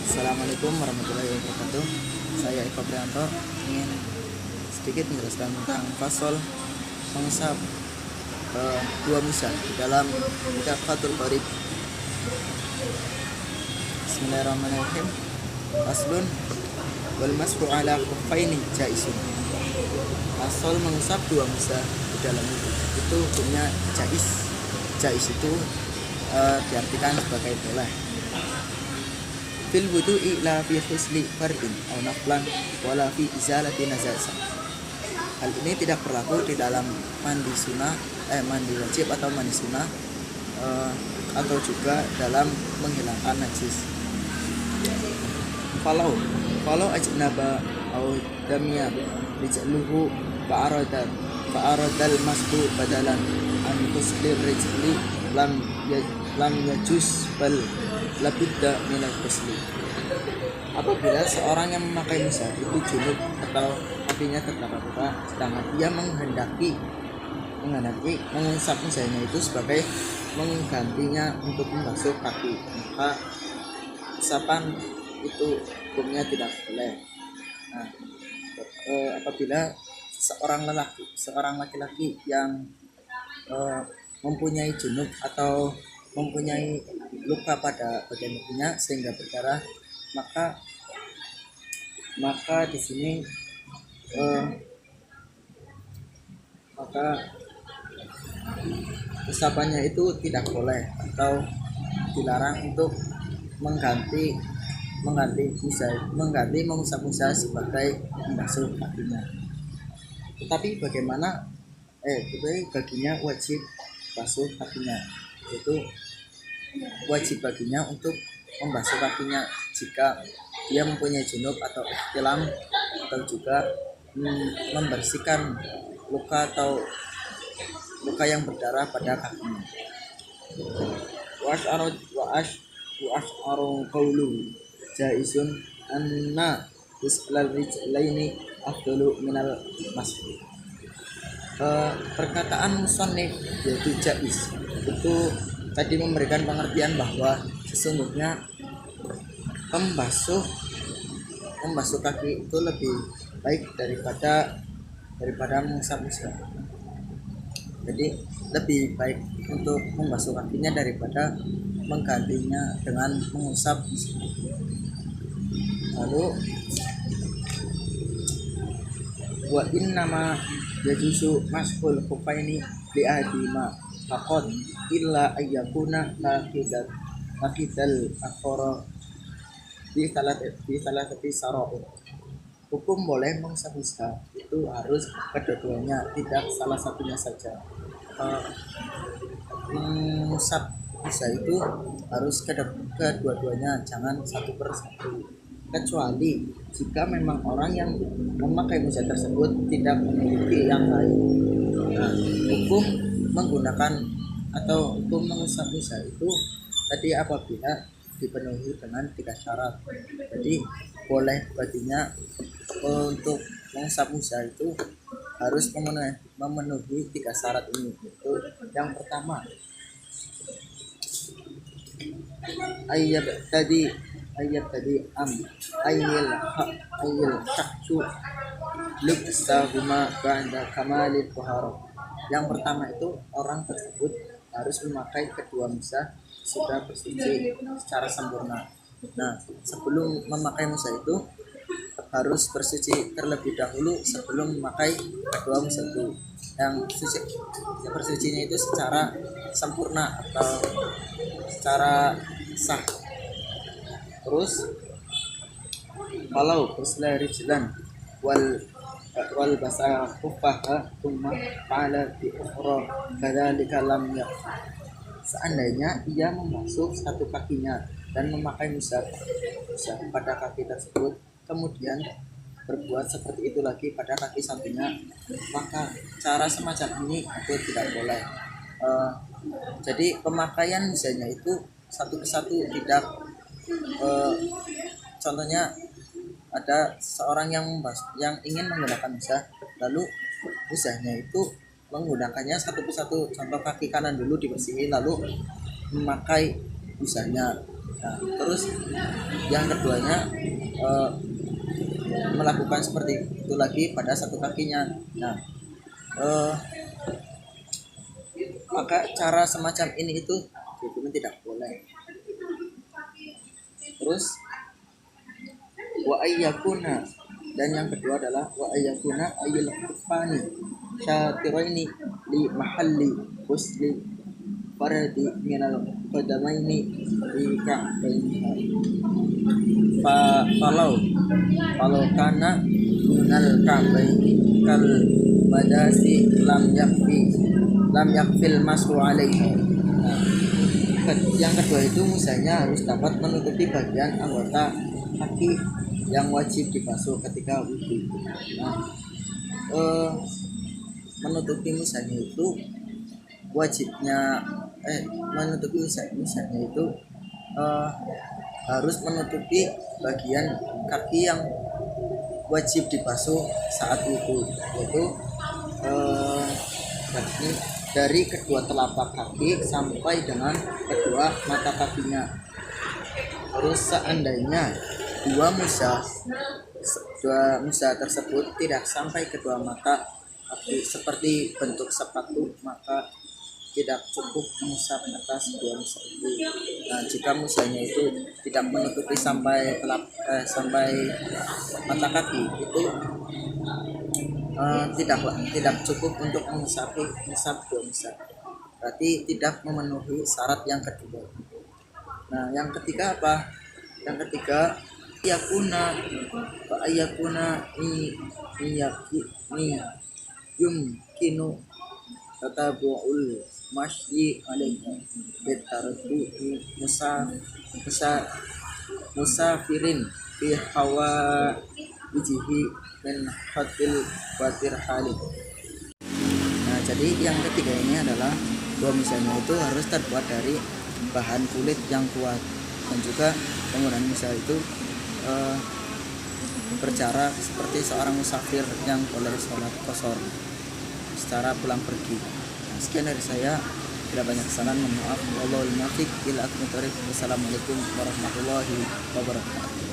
Assalamualaikum warahmatullahi wabarakatuh. Saya Eko Prianto ingin sedikit menjelaskan tentang fasol mengusap dua musa di dalam kitab Fathul Qorib. Bismillahirrahmanirrahim. Faslun wal mashu ala khuffaini jaisun. Fasol mengusap dua musa di dalam itu hukumnya jais. Jais itu diartikan sebagai boleh. Fil wudu'i la fi husli fardin aw naflan wala fi izalati najasah. Hal ini tidak berlaku di dalam mandi sunnah, mandi wajib atau mandi sunnah, atau juga dalam menghilangkan najis. Kalau ajnaba aw damya rijluhu fa'aradal masbu badalan an husli rijli lam yajuz bal labudda minal husli. Apabila seorang yang memakai musa itu junub atau kakinya terluka, sedangkan ia menghendaki mengusap musanya itu sebagai menggantinya untuk membasuh kaki, maka usapan itu hukumnya tidak boleh. Nah, apabila seorang laki-laki yang mempunyai junub atau mempunyai luka pada bagian tubuhnya sehingga berdarah, maka di sini maka usapannya itu tidak boleh atau dilarang untuk mengganti mengusap musa sebagai membasuh kakinya. Tetapi baginya wajib basuh kakinya, yaitu wajib baginya untuk membasuh kakinya jika dia mempunyai junub atau ihtilam, atau juga membersihkan luka yang berdarah pada kakinya. Wa ash'aru qawlu jaizun anna isqlal rijlaini afdalu minal masjid. Perkataan musannif yaitu jaiz itu tadi memberikan pengertian bahwa sesungguhnya membasuh kaki itu lebih baik daripada mengusap musa. Jadi lebih baik untuk membasuh kakinya daripada menggantinya dengan mengusap musa. Lalu wa innama yajuzu mashul khuffaini li adima faqad illa ayyakuna laqidal akhara di salatati sara'in. Hukum boleh mengusap musa itu harus kedua-duanya, tidak salah satunya saja. Mengusap musa itu harus kedua-duanya, jangan satu persatu, kecuali jika memang orang yang memakai musa tersebut tidak memiliki yang lain. Nah, hukum mengusap musa itu tadi apabila dipenuhi dengan 3 syarat. Jadi boleh baginya untuk mengusap musa itu harus memenuhi 3 syarat ini. Itu yang pertama, ayat tadi ayil haksu liqsahuma ba'da kamalil taharah. Yang pertama itu orang tersebut harus memakai kedua musa sudah bersuci secara sempurna. Nah, sebelum memakai musa itu harus bersuci terlebih dahulu sebelum memakai kedua musa itu. Yang bersucinya itu secara sempurna atau secara sah. Terus kalau usla rijlan wal basa khuffaha thumma fa'ala bi ukhra kadzalika lam yakfa. Seandainya ia membasuh satu kakinya dan memakai musa pada kaki tersebut, kemudian berbuat seperti itu lagi pada kaki satunya, maka cara semacam ini itu tidak boleh. Jadi pemakaian musanya itu satu persatu, tidak contohnya ada seorang yang ingin menggunakan musa, lalu musanya itu menggunakannya satu persatu. Contoh kaki kanan dulu dibersihin lalu memakai musanya, Nah, terus yang keduanya melakukan seperti itu lagi pada satu kakinya. Nah, maka cara semacam ini itu hukumnya tidak boleh. Terus wa ayyakuna, dan yang kedua adalah wa ayyakuna ayyul kufani syatiraini li mahalli husli faradi minal qadamaini li ka'baini falau kana minal ka'baini kal badasi lam yakfil masu alaihi. Nah, yang kedua itu misalnya harus dapat menutupi bagian anggota kaki yang wajib dibasuh ketika wudhu. Nah, menutupi misalnya itu wajibnya menutupi misalnya itu harus menutupi bagian kaki yang wajib dibasuh saat wudhu, yaitu dari kedua telapak kaki sampai dengan kedua mata kakinya. Terus seandainya dua musa tersebut tidak sampai kedua mata kaki seperti bentuk sepatu, maka tidak cukup mengusap atas dua musa itu. Nah, jika musanya itu tidak menutupi sampai mata kaki, itu tidak cukup untuk mengusap dua musa. Berarti tidak memenuhi syarat yang kedua. Nah, yang ketiga apa? Yang ketiga ayakuna yumkinu tatabu'ul masyi alaihi bitarku musafirin fi hawa wijihi min hatil watir halik. Nah, jadi yang ketiga ini adalah bahwa misalnya itu harus terbuat dari bahan kulit yang kuat, dan juga penggunaan misal itu bercara seperti seorang musafir yang boleh sholat qashar secara pulang pergi. Nah, sekian dari saya, tidak banyak kesalahan, mohon maaf. Wallahul muwaffiq ila aqwamit thoriq. Wassalamualaikum warahmatullahi wabarakatuh.